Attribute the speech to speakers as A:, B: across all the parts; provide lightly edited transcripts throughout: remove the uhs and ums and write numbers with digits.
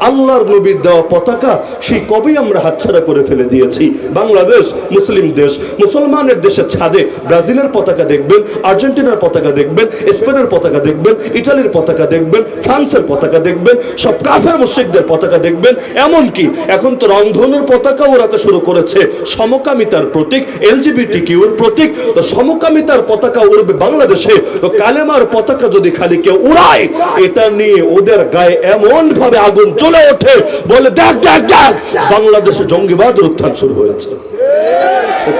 A: আল্লাহর নবীর দেওয়া পতাকা সেই কবেই আমরা হাতছাড়া করে ফেলে দিয়েছি। বাংলাদেশ মুসলিম দেশ, মুসলমানের দেশের ছাদে ব্রাজিলের পতাকা দেখবেন, আর্জেন্টিনার পতাকা দেখবেন, স্পেনের পতাকা দেখবেন, ইটালির পতাকা দেখবেন, ফ্রান্সের পতাকা দেখবেন, সব কাফের মুশরিকদের পতাকা দেখবেন। এমনকি এখন তো রংধনুর পতাকা ওড়াতে শুরু করেছে, সমকামিতার প্রতীক, এলজিবিটিকিউর প্রতীক। তো সমকামিতার পতাকা উড়বে বাংলাদেশে, তো কালেমার পতাকা যদি খালি কেউ উড়ায়, এটা নিয়ে ওদের গায়ে এমন ভাবে আগুন জ্বলে ওঠে, বলে দেখ দেখ দেখ, বাংলাদেশে জঙ্গিবাদের উত্থান শুরু হয়েছে।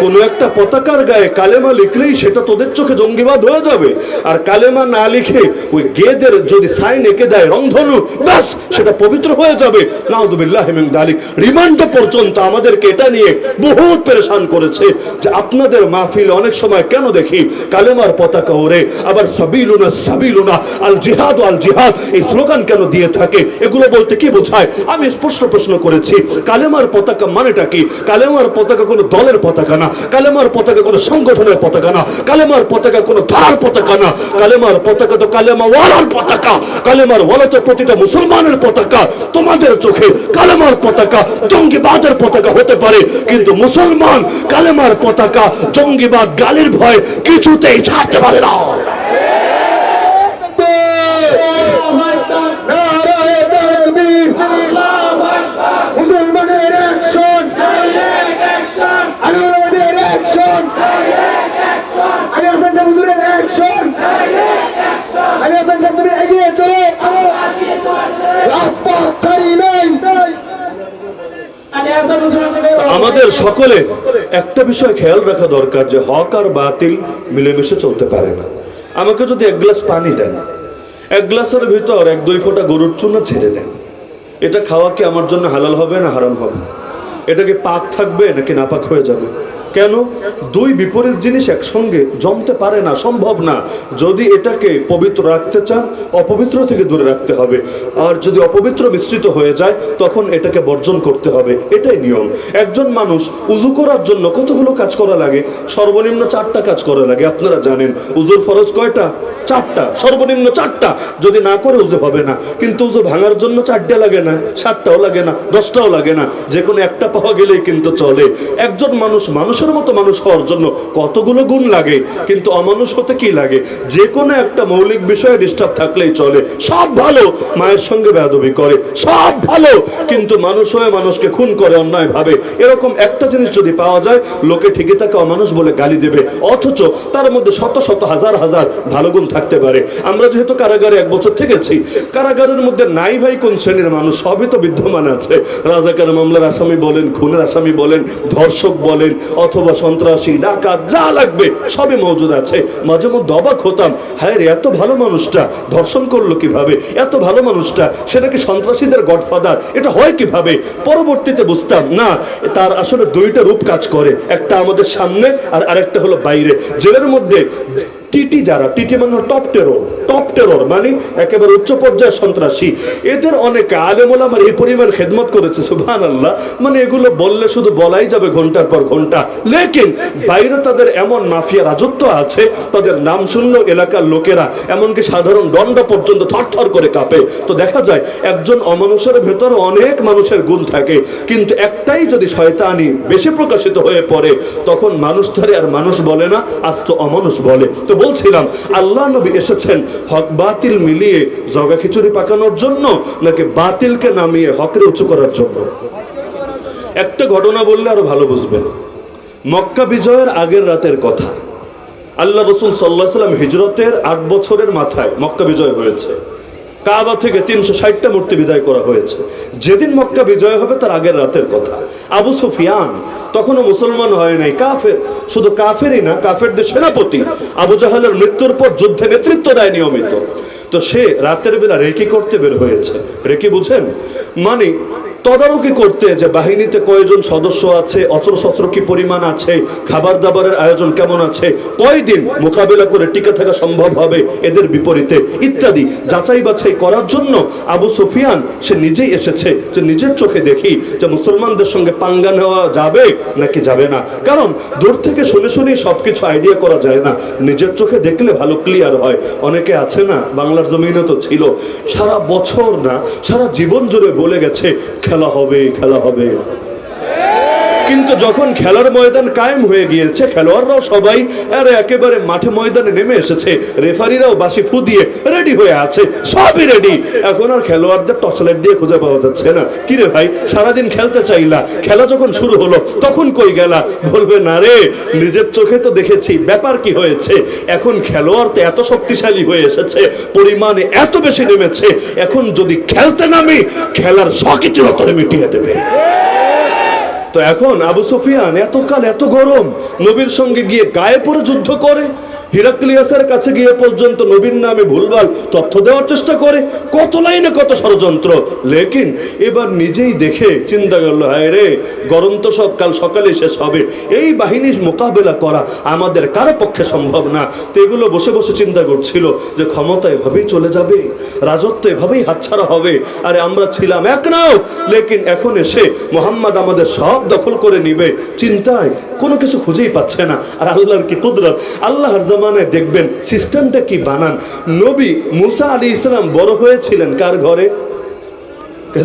A: কোন একটা পতাকার গায়ে কালেমা লিখলেই সেটা তোদের চোখে জঙ্গিবাদ হয়ে যাবে, আর কালেমা না লিখে ওই গেদের যদি সাইন এঁকে দেয় রংধনু, ব্যাস সেটা পবিত্র হয়ে যাবে। নাউযুবিল্লাহ মিন যালিক। রিমান্ডে পর্যন্ত আমাদেরকে এটা নিয়ে বহুত পেরেশান করেছে যে আপনাদের মাহফিলে অনেক সময় কেন দেখি কালেমার পতাকা ওড়ে, আবার সাবিলুনা সাবিলুনা আল জিহাদ আল জিহাদ এই স্লোগান কেন দিয়ে থাকে? এগুলো বলতে কি বোঝায়? আমি স্পষ্ট প্রশ্ন করেছি, কালেমার পতাকা মানেটা কি? কালেমার পতাকা কোনো দলের পতাকা না, কালেমার পতাকা কোনো সংগঠনের পতাকা না, কালেমার পতাকা কোনো ধারার পতাকা না, কালেমার পতাকা তো কালেমা ওয়ালার পতাকা, কালেমার ওয়ালা তো প্রতিটা মুসলমানের পতাকা। তোমাদের চোখে কালেমার পতাকা জঙ্গিবাদের পতাকা হতে পারে, কিন্তু মুসলমান কালেমার পতাকা জঙ্গিবাদ গালির ভয় কিছুতেই ছাড়তে পারে না।
B: মুসলমানের অ্যাকশন, আলেমদের অ্যাকশন, আলী হাসান সাহেব হুজুরের অ্যাকশন, আলী হাসান সাহেব তুমি এগিয়ে চলো, রাজপথ ছাড়ি নাই।
A: আমাদের সকলে একটা বিষয় খেয়াল রাখা দরকার যে হক আর বাতিল মিলেমিশে চলতে পারে না। আমাকে যদি এক গ্লাস পানি দেন, এক গ্লাসের ভিতর 1-2 ফোঁটা গরুর চুনা ছেড়ে দেন, এটা খাওয়া কি আমার জন্য হালাল হবে না হারাম হবে? এটা কি পাক থাকবে নাকি নাপাক হয়ে যাবে? কেন? দুই বিপরীত জিনিস একসঙ্গে জমতে পারে না, সম্ভব না। যদি এটাকে পবিত্র রাখতে চান, অপবিত্র থেকে দূরে রাখতে হবে, আর যদি অপবিত্র মিশ্রিত হয়ে যায় তখন এটাকে বর্জন করতে হবে। এটাই নিয়ম। একজন মানুষ উযু করার জন্য কতগুলো কাজ করা লাগে? সর্বনিম্ন 4টা কাজ করা লাগে। আপনারা জানেন উযুর ফরজ কয়টা? 4টা, সর্বনিম্ন 4টা। যদি না করে উযু হবে না। কিন্তু উযু ভাঙার জন্য 4টা লাগে না, 7টাও লাগে না, 10টাও লাগে না, যে কোনো একটা পাওয়া গেলেই কিন্তু চলে। একজন মানুষ মানুষের মতো মানুষ হওয়ার জন্য কতগুলো গুণ লাগে, কিন্তু অমানুষ হতে কি লাগে? যে কোনো একটা মৌলিক বিষয়ে ডিস্টার্ব থাকলেই চলে। সব ভালো, মায়ের সঙ্গে বেয়াদবি করে, সব ভালো, কিন্তু মানুষ হয়ে মানুষকে খুন করে অন্যায় ভাবে। এরকম একটা জিনিস যদি পাওয়া যায়, লোকে ঠিকই তাকে অমানুষ বলে গালি দেবে, অথচ তার মধ্যে শত শত হাজার হাজার ভালো গুণ থাকতে পারে। আমরা যেহেতু কারাগারে 1 বছর থেকেছি, কারাগারের মধ্যে নাই ভাই কোন শ্রেণীর মানুষ, সবই তো বিদ্যমান আছে। রাজাকার মামলার আসামি বলেন, খুনের আসামি বলেন, ধর্ষক বলেন, অথবা সন্ত্রাসী, ডাকাত, যা লাগবে সবই মজুদ আছে। মাঝে মধ্যে অবাক হতাম, হায় রে এত ভালো মানুষটা ধর্ষণ করলো কিভাবে? এত ভালো মানুষটা সেটা কি সন্ত্রাসীদের গডফাদার? এটা হয় কিভাবে? পরবর্তীতে বুঝতাম না, তার আসলে 2টা রূপ কাজ করে, একটা আমাদের সামনে আর আরেকটা হলো বাইরে। জেলের মধ্যে টিটি, যারা টিটি মানে টপ টেরর মানে একেবারে উচ্চ পর্যায়ের সন্ত্রাসী, এদের অনেকে আলেম ওলামার এই পরিমাণ খেদমত করেছে, সুবহানাল্লাহ। মানে এগুলো বললে শুধু বলাই যাবে ঘন্টার পর ঘন্টা, লেকিন বাইরে তাদের এমন মাফিয়া রাজত্ব আছে, তাদের নাম শুনলেও এলাকার লোকেরা এমনকি সাধারণ দণ্ড পর্যন্ত থরথর করে কাঁপে। তো দেখা যায় একজন অমানুষের ভেতর অনেক মানুষের গুণ থাকে, কিন্তু একটাই যদি শয়তানি বেশি প্রকাশিত হয়ে পড়ে, তখন মানুষ ধরে আর মানুষ বলে না, আস্ত অমানুষ বলে। তো বলছিলাম, আল্লাহ নবী এসেছেন হক বাতিল মিলিয়ে জগা খিচুড়ি পাকানোর জন্য, নাকি বাতিলকে নামিয়ে হকরে উঁচু করার জন্য? একটা ঘটনা বললে আরো ভালো বুঝবেন। মক্কা বিজয়ের আগের রাতের কথা। আল্লাহ রাসূল সাল্লাল্লাহু আলাইহি ওয়াসাল্লাম হিজরতের 8 বছরের মাথায় মক্কা বিজয় হয়েছে। কাবা থেকে 360টা মূর্তি বিদায় করা হয়েছে। যেদিন মক্কা বিজয় হবে তার আগের রাতের কথা। আবু সুফিয়ান তখনও মুসলমান হয় নাই, কাফের। শুধু কাফেরই না, কাফেরদের সেনাপতি। আবু জাহালের মৃত্যুর পর যুদ্ধে নেতৃত্ব দেয় নিয়মিত। তো সে রাতের বেলা রেকি করতে বের হয়েছে। রেকি বুঝেন? মানে তদারকি করতে যে বাহিনীতে কয়জন সদস্য আছে, অস্ত্রশস্ত্র কি পরিমাণ আছে, খাবার দাবারের আয়োজন কেমন আছে, কয়দিন মোকাবেলা করে টিকে থাকা সম্ভব হবে এদের বিপরীতে ইত্যাদি যাচাই বাছাই সেটাই করার জন্য আবু সুফিয়ান সে নিজেই এসেছে যে নিজের চোখে দেখি যে মুসলমানদের সঙ্গে পাঙ্গা নেওয়া যাবে নাকি যাবে না। কারণ দূর থেকে শুনে শুনেই সবকিছু আইডিয়া করা যায় না, নিজের চোখে দেখলে ভালো ক্লিয়ার হয়। অনেকে আছে না, বাংলার জমিনে তো ছিল, সারা বছর না সারা জীবন জুড়ে বলে গেছে খেলা হবে খেলা হবে, কিন্তু যখন খেলার ময়দান কায়েম হয়ে গিয়েছে, খেলোয়াড়রাও সবাই একেবারে মাঠে ময়দানে নেমে এসেছে, রেফারিরাও বাঁশি ফু দিয়ে রেডি হয়ে আছে, সবই রেডি, এখন আর খেলোয়াড়দের টর্চলাইট দিয়ে খুঁজে পাওয়া যাচ্ছে না। কিরে ভাই, সারাদিন খেলতে চাইলা, খেলা যখন শুরু হলো তখন কই গেলা? বলবে না রে, নিজের চোখে তো দেখেছি, ব্যাপার কি হয়েছে, এখন খেলোয়াড় তো এত শক্তিশালী হয়ে এসেছে, পরিমাণে এত বেশি নেমেছে, এখন যদি খেলতে নামি খেলার শখই চিরতরে মিটিয়ে দেবে। তো এখন আবু সুফিয়ান এতকাল এত গরম, নবীর সঙ্গে গিয়ে গায়ে পড়ে যুদ্ধ করে, হিরাক্লিয়াসের কাছে গিয়ে পর্যন্ত নবীর নামে ভুলভাল তথ্য দেওয়ার চেষ্টা করে, কত লাইনে কত ষড়যন্ত্র। লেকিন এবার নিজেই দেখে চিন্তা করলো, হায় রে, গরম তো সব কাল সকালে শেষ হবে, এই বাহিনীর মোকাবেলা করা আমাদের কারো পক্ষে সম্ভব না। তো এগুলো বসে বসে চিন্তা করছিল যে ক্ষমতা এভাবেই চলে যাবে, রাজত্ব এভাবেই হাতছাড়া হবে, আরে আমরা ছিলাম এক নাও, লেকিন এখন এসে মোহাম্মদ আমাদের সব দখল করে নিবে, চিন্তায় কোনো কিছু খুঁজেই পাচ্ছে না। আর আল্লাহর কি কুদরত, আল্লাহর জামানায় দেখবেন সিস্টেমটা কি বানান। নবী মুসা আলাইহিস সালাম বড় হয়েছিলেন কার ঘরে?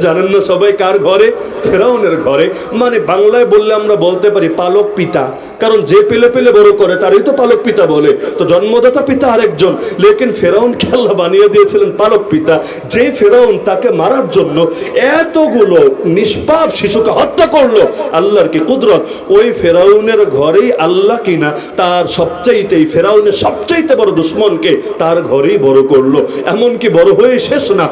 A: জানেন না সবাই কার ঘরে? ফেরাউনের ঘরে। মানে বাংলায় বললে আমরা বলতে পারি পালক পিতা, কারণ যে পেলে পেলে বড় করে তারই তো পালক পিতা বলে। তো জন্মদাতা পিতা আরেকজন, লেকিন ফেরাউনকে আল্লাহ বানিয়ে দিয়েছিলেন পালক পিতা। যে ফেরাউন তাকে মারার জন্য এতগুলো নিষ্পাপ শিশুকে হত্যা করলো, আল্লাহর কি কুদরত, ওই ফেরাউনের ঘরেই আল্লাহ কিনা তার সবচাইতে, ফেরাউনের সবচাইতে বড় দুশ্মনকে তার ঘরেই বড় করলো। এমনকি বড় হয়ে শেষ না,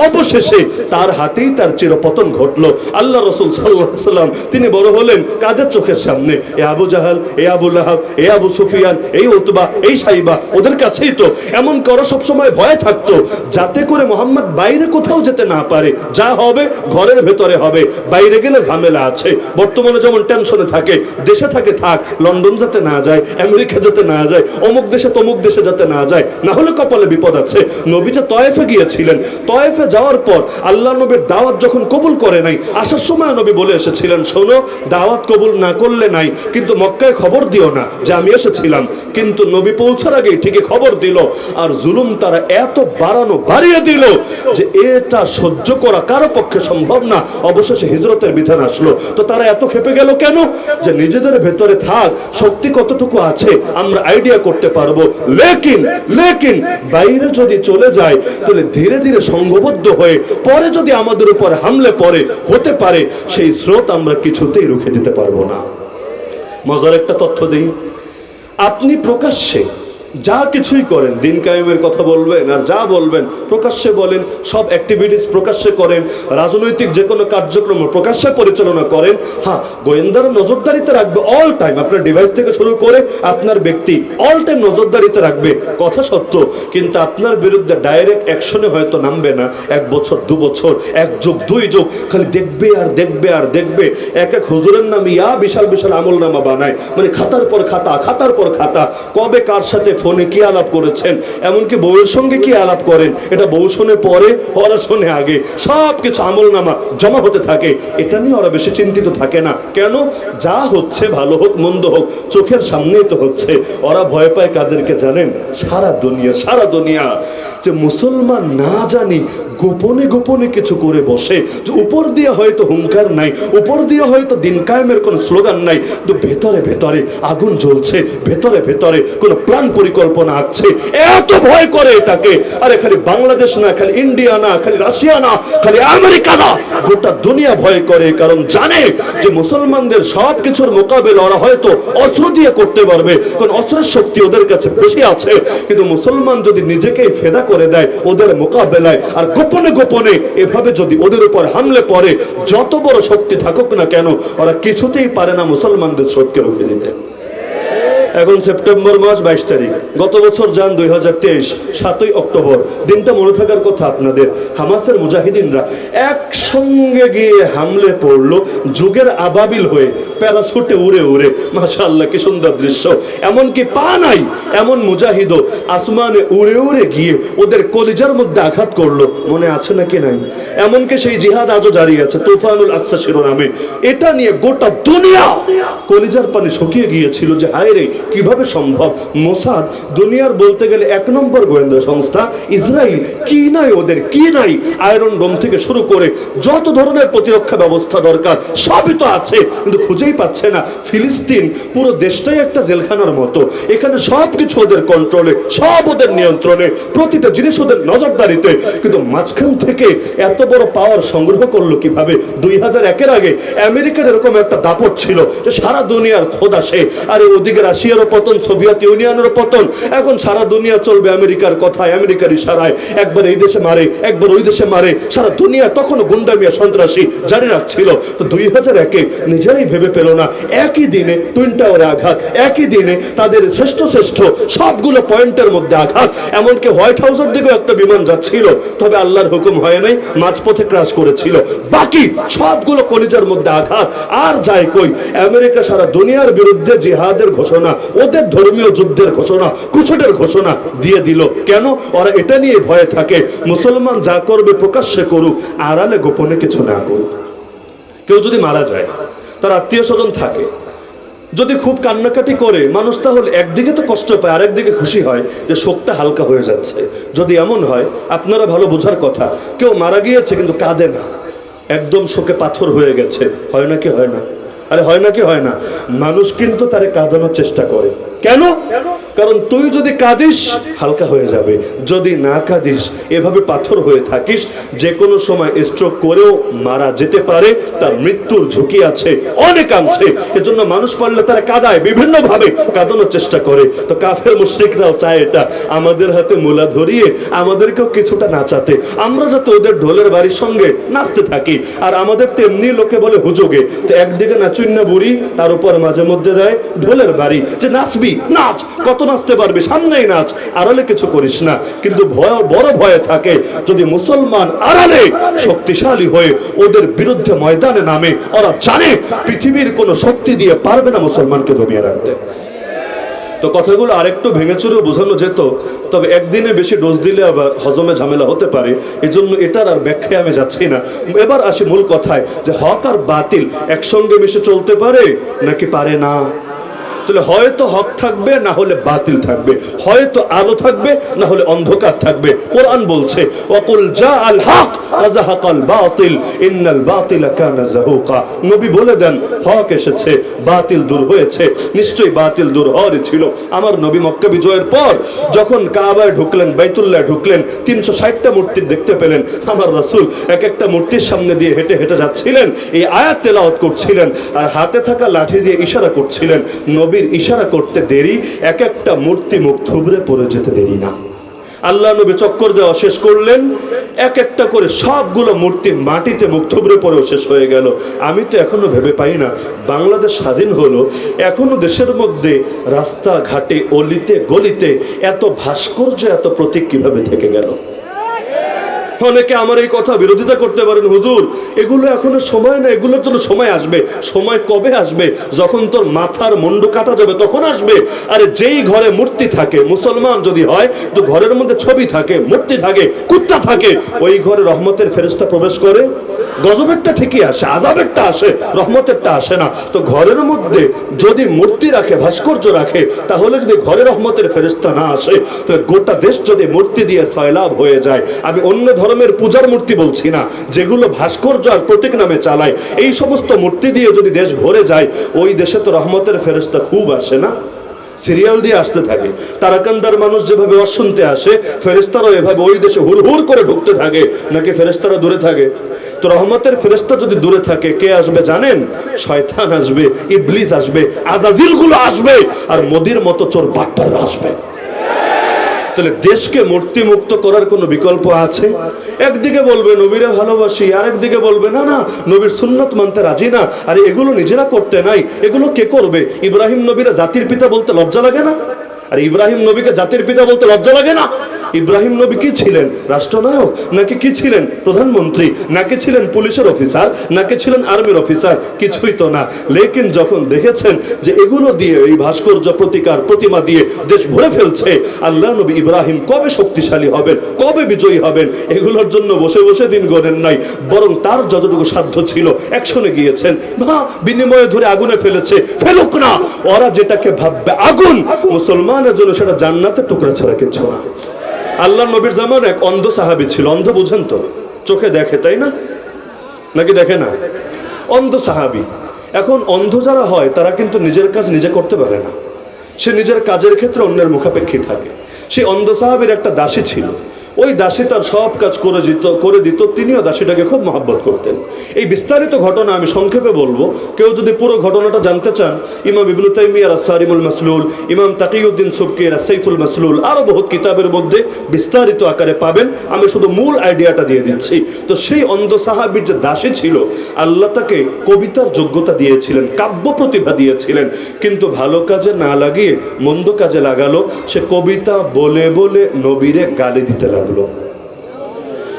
A: অবশেষে তার হাতেই তার চিরপতন ঘটলো। আল্লাহ রাসূল সাল্লাল্লাহু আলাইহি সাল্লাম তিনি বড় হলেন কাদের চোখের সামনে? এ আবু জাহাল, এ আবু লাহাব, এ আবু সুফিয়ান, এই উতবা, এই সাইবা, ওদের কাছেই তো। এমন করো সবসময় ভয়ে থাকতো যাতে করে মোহাম্মদ বাইরে কোথাও যেতে না পারে, যা হবে ঘরের ভেতরে হবে, বাইরে গেলে ঝামেলা আছে। বর্তমানে যেমন টেনশনে থাকে, দেশে থাকে থাক, লন্ডন যাতে না যায়, আমেরিকা যাতে না যায়, অমুক দেশে তমুক দেশে যাতে না যায়, না হলে কপালে বিপদ আছে। নবী যে তয়েফে গিয়েছিলেন, তয়েফে যাওয়ার পর আল্লাহ নবীর দাওয়াত যখন কবুল করে নাই, আসার সময় নবী বলে এসেছিলেন, শোনো, দাওয়াত কবুল না করলে নাই, কিন্তু মক্কায় খবর দিও না যে আমি এসেছিলাম। কিন্তু নবী পৌঁছার আগেই ঠিকই খবর দিল, আর জুলুম তারা এত বাড়িয়ে দিল যে এটা সহ্য করা কারো পক্ষে সম্ভব না। অবশেষে হিজরতের বিধান আসলো। তো তারা এত খেপে গেল কেন? যে নিজেদের ভেতরে থাক শক্তি কতটুকু আছে আমরা আইডিয়া করতে পারবো, লেকিন বাইরে যদি চলে যায় তাহলে ধীরে ধীরে সংঘবদ্ধ হয়ে পরে যদি আমাদের উপর হামলে পড়ে, হতে পারে সেই স্রোত আমরা কিছুতেই রুখে দিতে পারবো না। মজার একটা তথ্য দিই, আপনি প্রকাশ্যে যা কিছুই করেন, দিন কায়েমের কথা বলবেন আর যা বলবেন প্রকাশ্যে বলেন, সব অ্যাক্টিভিটিস প্রকাশ্যে করেন, রাজনৈতিক যে কোনো কার্যক্রম প্রকাশ্যে পরিচালনা করেন, হ্যাঁ গোয়েন্দারা নজরদারিতে রাখবে অল টাইম, আপনার ডিভাইস থেকে শুরু করে আপনার ব্যক্তি অল টাইম নজরদারিতে রাখবে, কথা সত্য। কিন্তু আপনার বিরুদ্ধে ডাইরেক্ট অ্যাকশনে হয়তো নামবে না, 1 বছর 2 বছর 1 যুগ 2 যুগ খালি দেখবে আর দেখবে আর দেখবে। এক হুজুরের নামে বিশাল বিশাল আমলনামা বানায়, মানে খাতার পর খাতা, কবে কার সাথে ফোনে কি আলাপ করেছেন, এমনকি বউয়ের সঙ্গে কি আলাপ করেন, এটা বউ শোনে পরে, ওরা শোনে আগে, সব কিছু আমলনামা জমা হতে থাকে। এটা নিয়ে ওরা বেশি চিন্তিত থাকে না। কেন? যা হচ্ছে ভালো হোক মন্দ হোক চোখের সামনেই তো হচ্ছে। ওরা ভয় পায় কাদেরকে জানেন? সারা দুনিয়া যে মুসলমান না জানি গোপনে গোপনে কিছু করে বসে, যে উপর দিয়ে হয়তো হুঙ্কার নাই, উপর দিয়ে হয়তো দিন কায়েমের কোনো স্লোগান নাই, কিন্তু ভেতরে ভেতরে আগুন জ্বলছে, ভেতরে ভেতরে কোনো প্ল্যান পরিকল্পনা আছে, এত ভয় করে এটাকে। আরে খালি বাংলাদেশ না, খালি ইন্ডিয়া না, খালি রাশিয়া না, খালি আমেরিকা না, গোটা দুনিয়া ভয় করে। কারণ জানে যে মুসলমানদের সব কিছুর মোকাবেলা ওরা হয়তো অস্ত্র দিয়ে করতে পারবে, কারণ অস্ত্রের শক্তি ওদের কাছে বেশি আছে। কিন্তু মুসলমান যদি নিজেকেই ফেদা করে দেয় ওদের মোকাবেলায়, আর গোপনে গোপনে এভাবে যদি ওদের উপর হামলে পড়ে, যত বড় শক্তি থাকুক না কেন ওরা কিছুতেই পারে না মুসলমানদের শোধকে রুখে দিতে। এখন সেপ্টেম্বর মাস 22 তারিখ, গত বছর যান 2023 7ই অক্টোবর। দিনটা মনে থাকার কথা আপনাদের। হামাসের মুজাহিদিনরা একসঙ্গে গিয়ে হামলে পড়লো যুগের আবাবিল হয়ে, প্যারাসুটে উড়ে উড়ে। মাশাআল্লাহ, কি সুন্দর দৃশ্য। এমনকি পা নাই এমন মুজাহিদও আসমানে উড়ে উড়ে গিয়ে ওদের কলিজার মধ্যে আঘাত করলো। মনে আছে নাকি নাই? এমনকি সেই জিহাদ আজও জারি আছে, তুফানুল আকসা শিরোনামে। এটা নিয়ে গোটা দুনিয়া কলিজার পানি শুকিয়ে গিয়েছিল যে হায় রে, কিভাবে সম্ভব? মোসাদ দুনিয়ার বলতে গেলে 1 নম্বর গোয়েন্দা সংস্থা। ইসরায়েল কি নাই ওদের, কি নাই? আয়রন ডোম থেকে শুরু করে যত ধরনের প্রতিরক্ষা ব্যবস্থা দরকার সবই তো আছে, কিন্তু খুঁজেই পাচ্ছে না। ফিলিস্তিন পুরো দেশটাই একটা জেলখানার মতো। এখানে সব কিছু ওদের কন্ট্রোলে, সব ওদের নিয়ন্ত্রণে, প্রতিটা জিনিস ওদের নজরদারিতে। কিন্তু মাঝখান থেকে এত বড় পাওয়ার সংগ্রহ করলো কিভাবে? 2001-এর আগে আমেরিকার এরকম একটা দাপট ছিল যে সারা দুনিয়ার খোদা সে। আর ওদিকে রাশিয়ারও পতন, সোভিয়েত ইউনিয়নেরও পতন। এখন সারা দুনিয়া চলবে আমেরিকার কথায়, আমেরিকার ইশারায়। একবার এই দেশে মারে, একবার ওই দেশে মারে। সারা দুনিয়া তখনও গুন্ডামিয়া সন্ত্রাসী জারি রাখছিল। তো 2001-এ নিজেরাই ভেবে পেল না, একই দিনে টুইন টাওয়ারে আঘাত, একই দিনে তাদের শ্রেষ্ঠ শ্রেষ্ঠ সবগুলো পয়েন্টের মধ্যে আঘাত। এমনকি হোয়াইট হাউসের দিকেও একটা বিমান যাচ্ছিল, তবে আল্লাহর হুকুম হয় নাই, মাঝপথে ক্রাশ করেছিল। বাকি সবগুলো কলিজার মধ্যে আঘাত। আর যায় কই? আমেরিকা সারা দুনিয়ার বিরুদ্ধে জিহাদের ঘোষণা, ওদের ধর্মীয় যুদ্ধের ঘোষণা, ক্রুসেডের ঘোষণা দিয়ে দিল। কেন? ওরা এটা নিয়ে ভয়ে থাকে, মুসলমান যা করবে প্রকাশ্যে করুক, আড়ালে গোপনে কিছু না করুক। কেউ যদি মারা যায়, তার আত্মীয় স্বজন থাকে, যদি খুব কান্নাকাটি করে মানুষ, তাহলে একদিকে তো কষ্ট পায়, আরেকদিকে খুশি হয় যে শোকটা হালকা হয়ে যাচ্ছে। যদি এমন হয়, আপনারা ভালো বোঝার কথা, কেউ মারা গিয়েছে কিন্তু কাঁদে না, একদম শোকে পাথর হয়ে গেছে, হয় নাকি হয় না? আরে হয় নাকি হয় না? মানুষ কিন্তু তারে কাঁদানোর চেষ্টা করে। কেন? কারণ তুই যদি কাঁদিস হালকা হয়ে যাবে, যদি না কাঁদিস এভাবে পাথর হয়ে থাকিস, যে কোনো সময় স্ট্রোক করেও মারা যেতে পারে, তার মৃত্যুর ঝুঁকি আছে অনেকাংশে। এজন্য মানুষ পারলে তারা কাঁদায়, বিভিন্নভাবে কাঁদানোর চেষ্টা করে। তো কাফের মুশরিকরাও চায় এটা, আমাদের হাতে মূলা ধরিয়ে আমাদেরকেও কিছুটা নাচাতে, আমরা যাতে ওদের ঢোলের বাড়ির সঙ্গে নাচতে থাকি। আর আমাদের তো এমনি লোকে বলে হুজুগে, তো একদিকে নাচুন না বুড়ি, তার উপর মাঝে মধ্যে দেয় ঢোলের বাড়ি, যে নাচবি নাচ, কত নাচতে পারবি, সামনেই নাচ, আড়ালে কিছু করিস না। কিন্তু বড় ভয়ে থাকে যদি মুসলমান আড়ালে শক্তিশালী হয়ে ওদের বিরুদ্ধে ময়দানে নামে, ওরা জানে পৃথিবীর কোনো শক্তি দিয়ে পারবে না মুসলমানকে দমিয়ে রাখতে। তো কথাগুলো আরেকটু ভেঙে চুরেও বোঝানো যেত, তবে একদিনে বেশি ডোজ দিলে আবার হজমে ঝামেলা হতে পারে, এজন্য এটার আর ব্যাখ্যায় আমি যাচ্ছি না। এবার আসি মূল কথায়, যে হক আর বাতিল একসঙ্গে মিশে চলতে পারে নাকি পারে না? তাহলে হয়তো হক থাকবে, না হলে বাতিল থাকবে, হয়তো আলো থাকবে, না হলে অন্ধকার থাকবে। কোরআন বলছে ওয়াকুল জাআল হক ওয়া যাহাকাল বাতিল ইন্নাল বাতিলা কানা যাহুকা। নবী বলে দেন, হক এসেছে, বাতিল দূর হয়েছে। নিশ্চয়ই বাতিল দূর হওয়ারই ছিল। আমার নবী মক্কা বিজয়ের পর যখন কাবায় ঢুকলেন, বাইতুল্লাহ ঢুকলেন, 360টা মূর্তি দেখতে পেলেন। আমার রাসূল এক একটা মূর্তির সামনে দিয়ে হেঁটে হেঁটে যাচ্ছিলেন, এই আয়াত তেলাওয়াত করছিলেন, আর হাতে থাকা লাঠি দিয়ে ইশারা করছিলেন। নবীর ইশারা করতে দেরি, এক একটা মূর্তি মুখ থুবড়ে পড়ে যেতে দেরি না। আল্লাহ নবী চক্কর দেওয়া শেষ করলেন, এক একটা করে সবগুলো মূর্তি মাটিতে মুখ থুবড়ে পড়েও শেষ হয়ে গেল। আমি তো এখনো ভেবে পাই না, বাংলাদেশ স্বাধীন হলো, এখনো দেশের মধ্যে রাস্তাঘাটে অলিতে গলিতে এত ভাস্কর্য, এত প্রতীক কিভাবে থেকে গেল? অনেকে আমার এই কথা বিরোধিতা করতে পারেন, হুজুর এগুলো এখনো সময় না, এগুলোর জন্য সময় আসবে। সময় কবে আসবে? যখন তোর মাথার মুন্ডু কাটা যাবে তখন আসবে। আরে যেই ঘরে মূর্তি থাকে, মুসলমান যদি হয় তো ঘরের মধ্যে ছবি থাকে, মূর্তি থাকে, কুত্তা থাকে, ওই ঘরে রহমতের ফেরেশতা প্রবেশ করে। গজবেরটা ঠিকই আসে, আযাবেরটা আসে, রহমতেরটা আসে না। তো ঘরের মধ্যে যদি মূর্তি রাখে, ভাস্কর্য রাখে, তাহলে যদি ঘরে রহমতের ফেরেশতা না আসে, তাহলে গোটা দেশ যদি মূর্তি দিয়ে সয়লাভ হয়ে যায়। আমি অন্য ধর্মের পূজার মূর্তি বলছি না, যেগুলো ভাস্কর্য আর প্রতীক নামে চালায়, এই সমস্ত মূর্তি দিয়ে যদি দেশ ভরে যায়, ওই দেশে তো রহমতের ফেরেশতা খুব আসে না? সিরিয়াল দিয়ে আসতে থাকে। তারাকান্দার মানুষ যেভাবে অশুনতে আসে, ফেরেশতারাও এভাবে ওই দেশে হুড় হুড় করে ঢুকতে থাকে। নাকি ফেরেশতারা দূরে থাকে? তো রহমতের ফেরেশতা যদি দূরে থাকে, কে আসবে জানেন? শয়তান আসবে, ইবলিস আসবে, আজাজিল গুলো আসবে, আর মোদির মতো চোর বাটপাররা আসবে। তাহলে দেশকে মূর্তি মুক্ত করার কোনো বিকল্প আছে? একদিকে বলবে নবীরে ভালোবাসি, আরেকদিকে বলবে না না নবীর সুন্নত মানতে রাজি না। আরে এগুলো নিজেরা করতে নাই, এগুলো কে করবে? ইব্রাহিম নবীরা জাতির পিতা বলতে লজ্জা লাগে না? আর ইব্রাহিম নবীকে জাতির পিতা বলতে লজ্জা লাগে না? ইব্রাহিম নবী কি ছিলেন? রাষ্ট্রনায়ক নাকি কি ছিলেন? প্রধানমন্ত্রী নাকি ছিলেন পুলিশের অফিসার নাকি ছিলেন আর্মির অফিসার? কিছুই তো না। লেকিন যখন দেখেছেন যে এগুলো দিয়ে, এই ভাস্কর্য প্রতিকার প্রতিমা দিয়ে দেশ ভরে ফেলছে, আল্লাহ নবী ইব্রাহিম কবে শক্তিশালী হবেন, কবে বিজয়ী হবেন, এগুলোর জন্য বসে বসে দিন গণেন নাই, বরং তার যতটুকু সাধ্য ছিল অ্যাকশনে গিয়েছেন। বিনিময়ে ধরে আগুনে ফেলেছে, ফেলুক না, ওরা যেটাকে ভাববে আগুন, মুসলমানের জন্য সেটা জান্নাতের টুকরা ছাড়া কিছু না। আল্লাহ নবীর জামান এক অন্ধ সাহাবী ছিল। অন্ধ বুঝেন তো, চোখে দেখে তাই না, নাকি দেখে না? অন্ধ সাহাবী। এখন অন্ধ যারা হয় তারা কিন্তু নিজের কাজ নিজে করতে পারে না, সে নিজের কাজের ক্ষেত্রে অন্যের মুখাপেক্ষী থাকে। সেই অন্ধ সাহাবীর একটা দাসী ছিল, ওই দাসী তার সব কাজ করে দিত, তিনিও দাসীটাকে খুব মহব্বত করতেন। এই বিস্তারিত ঘটনা আমি সংক্ষেপে বলবো, কেউ যদি পুরো ঘটনাটা জানতে চান, ইমাম ইবনে তাইমিয়ার আস-সারিমুল মাসলুল, ইমাম তাকিউদ্দিন সুবকির আস-সাইফুল মাসলুল, আরো বহুত কিতাবের মধ্যে বিস্তারিত আকারে পাবেন। আমি শুধু মূল আইডিয়াটা দিয়ে দিচ্ছি। তো সেই অন্ধ সাহাবীর যে দাসী ছিল, আল্লাহ তাকে কবিতার যোগ্যতা দিয়েছিলেন, কাব্য প্রতিভা দিয়েছিলেন, কিন্তু ভালো কাজে না লাগিয়ে মন্দ কাজে লাগালো। সে কবিতা বলে বলে নবীরে গালি দিতে লাগলো।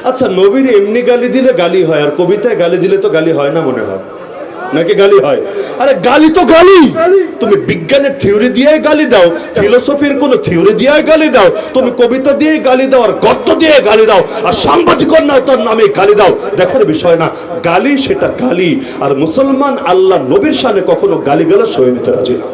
A: আচ্ছা, নবীর এমনি গালি দিলে গালি হয়, আর কবিতায় গালি দিলে তো গালি হয় না মনে হয়, নাকি গালি হয়? আরে গালি তো গালি। তুমি বিজ্ঞানের থিওরি দিয়ে গালি দাও, ফিলোসফির কোন থিওরি দিয়ে গালি দাও, তুমি কবিতা দিয়ে গালি দাও, আর গদ্য দিয়ে গালি দাও, আর সাংবাদিকতার নামে গালি দাও, দেখার বিষয় না। গালি সেটা গালি। আর মুসলমান আল্লাহ নবীর শানে কখনো গালিগালাজ সয়ে নিতে রাজি না।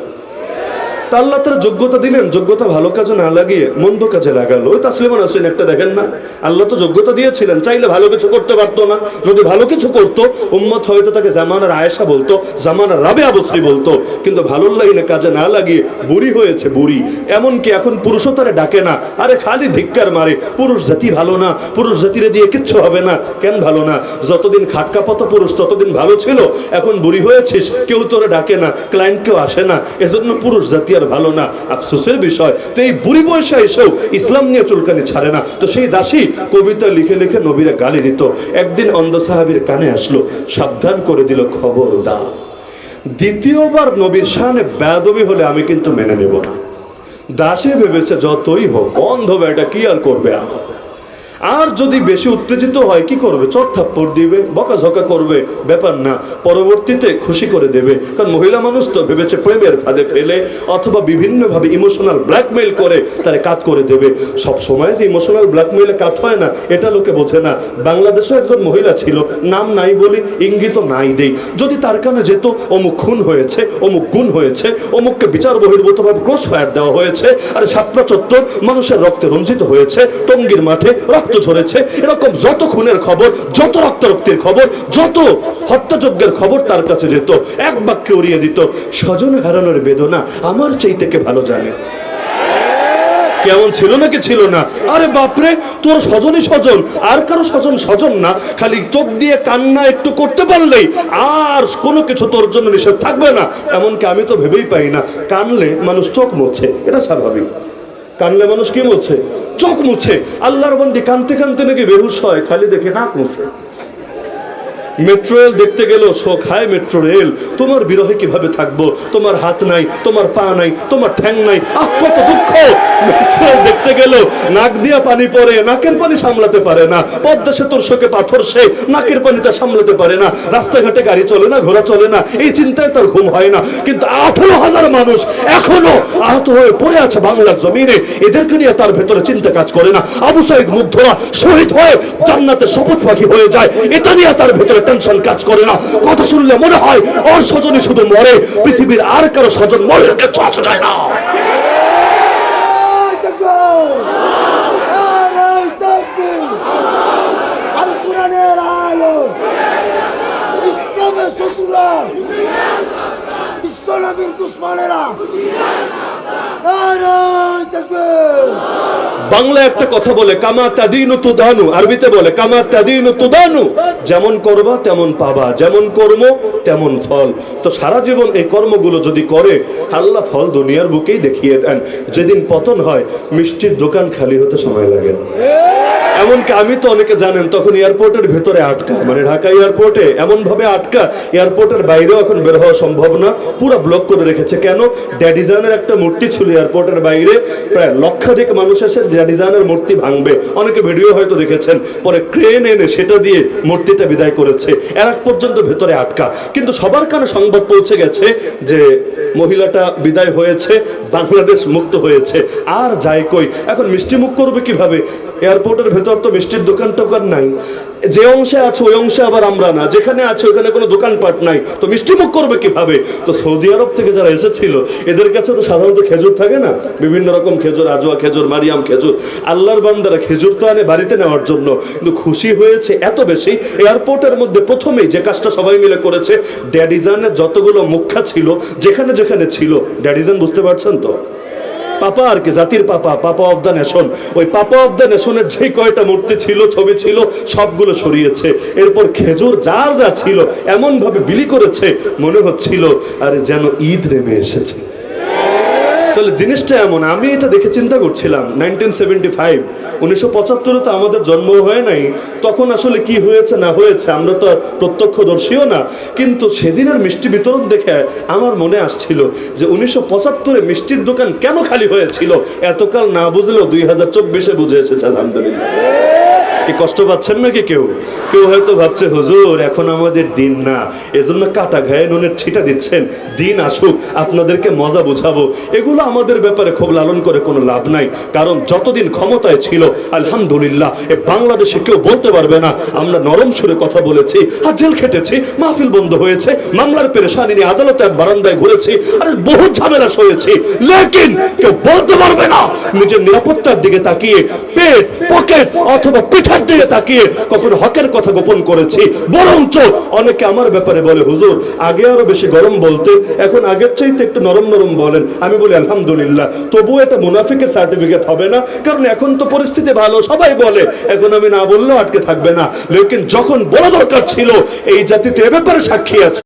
A: তা আল্লাহ তার যোগ্যতা দিলেন, যোগ্যতা ভালো কাজে না লাগিয়ে মন্দ কাজে লাগালো। ওই তাসলিমা নাসরিন একটা দেখেন না, আল্লাহ তো যোগ্যতা দিয়েছিলেন, চাইলে ভালো কিছু করতে পারতো না? যদি ভালো কিছু করতো উম্মত হয়তো তাকে জামানার আয়েশা বলতো, জামানার রাবেয়া বসরি বলতো, কিন্তু ভালো লাইনে কাজে না লাগিয়ে বুড়ি হয়েছে বুড়ি। এমনকি এখন পুরুষও তারে ডাকে না, আরে খালি ধিক্কার মারে, পুরুষ জাতি ভালো না, পুরুষ জাতিরে দিয়ে কিচ্ছু হবে না। কেন ভালো না? যতদিন খাটকাপত পুরুষ ততদিন ভালো ছিল, এখন বুড়ি হয়েছিস, কেউ তোরে ডাকে না, ক্লায়েন্ট কেউ আসে না, এজন্য পুরুষ জাতি আর ভালো না। আফসোসের বিষয়, তো এই বুড়ি বয়সে এসেও ইসলাম নিয়ে চুলকানি ছাড়ে না। তো সেই দাসী কবিতা লিখে লিখে নবীরা গালি দিত। একদিন অন্ধ সাহাবীর কানে আসলো, সাবধান করে দিল, খবরদার দ্বিতীয়বার নবীর শানে বেয়াদবি হলে আমি কিন্তু মেনে নেব না। দাসী ভেবেছে যতই হোক অন্ধ বেটা কি আর করবে, আর যদি বেশি উত্তেজিত হয় কি করবে? চট থাপ্পড় দিবে, বকাঝকা করবে, ব্যাপার না, পরবর্তীতে খুশি করে দেবে। কারণ মহিলা মানুষ তো ভেবেছে প্রেমের ফাঁদে ফেলে অথবা বিভিন্নভাবে ইমোশনাল ব্ল্যাকমেইল করে তারে কাজ করে দেবে। সব সময় যে ইমোশনাল ব্ল্যাকমেইলে কাজ হয় না, এটা লোকে বোঝে না। বাংলাদেশে একজন মহিলা ছিল, নাম নাই বলি, ইঙ্গিত নাই দেই, যদি তার কানে যেত অমুক খুন হয়েছে, অমুক গুণ হয়েছে, অমুককে বিচার বহির্ভূতভাবে ক্রস ফায়ার দেওয়া হয়েছে, আর সাতটা চত্বর মানুষের রক্তে রঞ্জিত হয়েছে, টঙ্গীর মাঠে রক্ত ঝরেছে, এরকম যত খুনের খবর, যত রক্তারক্তির খবর, যত হত্যাযজ্ঞের খবর তার কাছে যেত, এক বাক্যে উড়িয়ে দিত, স্বজন হারানোর বেদনা আমার চাইতে কে ভালো জানে। কেমন ছিল নাকি ছিল না? আরে বাপরে, তোর স্বজনই স্বজন, আর কারো স্বজন স্বজন না। খালি চোখ দিয়ে কান্না একটু করতে পারলেই আর কোনো কিছু তোর জন্য নিষেধ থাকবে না। এমনকি আমি তো ভেবেই পাই না, কানলে মানুষ চোখ মোছে, এটা স্বাভাবিক। কানলে মানুষ কি মুছে? চোখ মুছে। আল্লাহর বান্দি কানতে কানতে নাকি বেহুশ হয়, খালি দেখে নাক মুছে। মেট্রো রেল দেখতে গেল, শোক হায় মেট্রো রেল, তোমার বিরহে কিভাবে থাকবো, তোমার হাত নাই, তোমার পা নাই, তোমার ঠ্যাং নাই, আহ কত দুঃখ। মেট্রো রেল দেখতে গেল, নাক দিয়া পানি পড়ে, নাকের পানি সামলাতে পারে না, পদ্মা সেতুর শোকে পাথর সে, নাকের পানিটা সামলাতে পারে না, রাস্তাঘাটে গাড়ি চলে না, ঘোড়া চলে না, এই চিন্তায় তার ঘুম হয় না। কিন্তু 18,000 মানুষ এখনো আহত হয়ে পড়ে আছে বাংলার জমিনে, এদেরকে নিয়ে তার ভেতরে চিন্তা কাজ করে না। আবু সাইদ মুগ্ধরা শহীদ হয়ে জান্নাতে শপথ পাখি হয়ে যায়, এটা নিয়ে তার ভেতরে টেনশন কাজ করে না। কথা শুনলে মনে হয় ওর স্বজনই শুধু মরে, পৃথিবীর আর কারো স্বজন মরে কিছু আসা যায় না।
B: কোরআনের আলো, ইসলামের শত্রুরা, বিশ্বনবীর দুশ্মনেরা
A: বাংলা একটা কথা বলে কামা তাদিনু তুদানু, আরবিতে বলে কামা তাদিনু তুদানু, যেমন করবা তেমন পাবা, যেমন কর্ম তেমন ফল। তো সারা জীবন এই কর্মগুলো যদি করে আল্লাহ ফল দুনিয়ার বুকেই দেখিয়ে দেন। যেদিন পতন হয় মিষ্টির দোকান খালি হতে সময় লাগে না। এমনকি আমি তো অনেকে জানেন তখন এয়ারপোর্টের ভেতরে আটকা, মানে ঢাকা এয়ারপোর্টে এমন ভাবে আটকা, এয়ারপোর্টের বাইরেও এখন বের হওয়া সম্ভব না, পুরো ব্লক করে রেখেছে। কেন? ড্যাডিজানের একটা মূর্তি ছিল এয়ারপোর্টের বাইরে, প্রায় লক্ষাধিক মানুষ এসে ড্যাডিজানের মূর্তি ভাঙবে, অনেকে ভিডিও হয়তো দেখেছেন, পরে ক্রেন এনে সেটা দিয়ে মূর্তিটা বিদায় করেছে, এর আগ পর্যন্ত ভেতরে আটকা। কিন্তু সবার কানে সংবাদ পৌঁছে গেছে যে মহিলাটা বিদায় হয়েছে, বাংলাদেশ মুক্ত হয়েছে। আর যাই কই, এখন মিষ্টি মুখ করবে কিভাবে? এয়ারপোর্টের ভেতর তো মিষ্টির দোকান টোকান নাই, যে অংশে আছে ওই অংশে আবার আমরা না, যেখানে আছে ওখানে কোনো দোকানপাট নাই, তো মিষ্টি মুখ করবে কিভাবে? তো সৌদি আরব থেকে যারা এসেছিল এদের কাছে তো সাধারণত খেজুর থাকে না, বিভিন্ন রকম খেজুর, আজোয়া খেজুর, মারিয়াম খেজুর, আল্লাহর বান্দারা খেজুর তো আনে বাড়িতে নেওয়ার জন্য। কিন্তু খুশি হয়েছে এত বেশি, এয়ারপোর্টের মধ্যে প্রথমেই যে কাজটা সবাই মিলে করেছে, ড্যাডিজানের যতগুলো মুখা ছিল যেখানে যেখানে ছিল, ড্যাডিজান বুঝতে পারছেন তো, পাপা আর কি, জাতির পাপা, পাপা অফ দ্য নেশন, ওই পাপা অফ দ্য নেশনের যে কয়টা মূর্তি ছিল, ছবি ছিল, সবগুলো সরিয়েছে। এরপর খেজুর যার যা ছিল এমন ভাবে বিলি করেছে মনে হচ্ছিল আরে যেন ঈদ নেমে এসেছে। তাহলে জিনিসটা এমন, আমি এটা দেখে চিন্তা করছিলাম 1975, 1975 তো আমাদের জন্ম হয় নাই, তখন আসলে কি হয়েছে না হয়েছে আমরা তো প্রত্যক্ষদর্শীও না, কিন্তু সেদিনের মিষ্টি বিতরণ দেখে আমার মনে আসছিল যে 1975-এ মিষ্টির দোকান কেন খালি হয়েছিল, এতকাল না বুঝলেও 2024-এ বুঝে এসেছে আলহামদুলিল্লাহ। কি কষ্ট পাচ্ছেন নাকি কেউ? কেউ হয়তো ভাবছে হুজুর এখন আমাদের দিন না, এজন্য কাটা ঘায়ে নুনের ছিটা দিচ্ছেন, দিন আসুক আপনাদেরকে মজা বুঝাবো। এগুলো আমাদের ব্যাপারে খুব লালন করে কোনো লাভ নাই, কারণ যতদিন ক্ষমতায় ছিল আলহামদুলিল্লাহ এ বাংলাদেশে কেউ বলতে পারবে না আমরা নরম সুরে কথা বলেছি, আর জেল খেটেছি, মাহফিল বন্ধ হয়েছে, মামলার পেরেশানি নিয়ে আদালতের বারান্দায় ঘুরেছি, আর বহু ঝামেলা সয়েছি, লেকিন কেউ বলতে পারবে না নিজের নিরাপত্তার দিকে তাকিয়ে, পেট পকেট অথবা পিঠার দিকে তাকিয়ে কখনো হকের কথা গোপন করেছি। বরঞ্চ অনেকে আমার ব্যাপারে বলে হুজুর আগে আরো বেশি গরম বলতে, এখন আগের চাইতে একটু নরম নরম বলেন। আমি বলি আলহামদুলিল্লাহ, তবুও এটা মুনাফিকের সার্টিফিকেট হবে না, কারণ এখন তো পরিস্থিতি ভালো, সবাই বলে, এখন আমি না বললেও আটকে থাকবে না। লেকিন যখন বলা দরকার ছিল এই জাতিতে এ ব্যাপারে সাক্ষী আছে।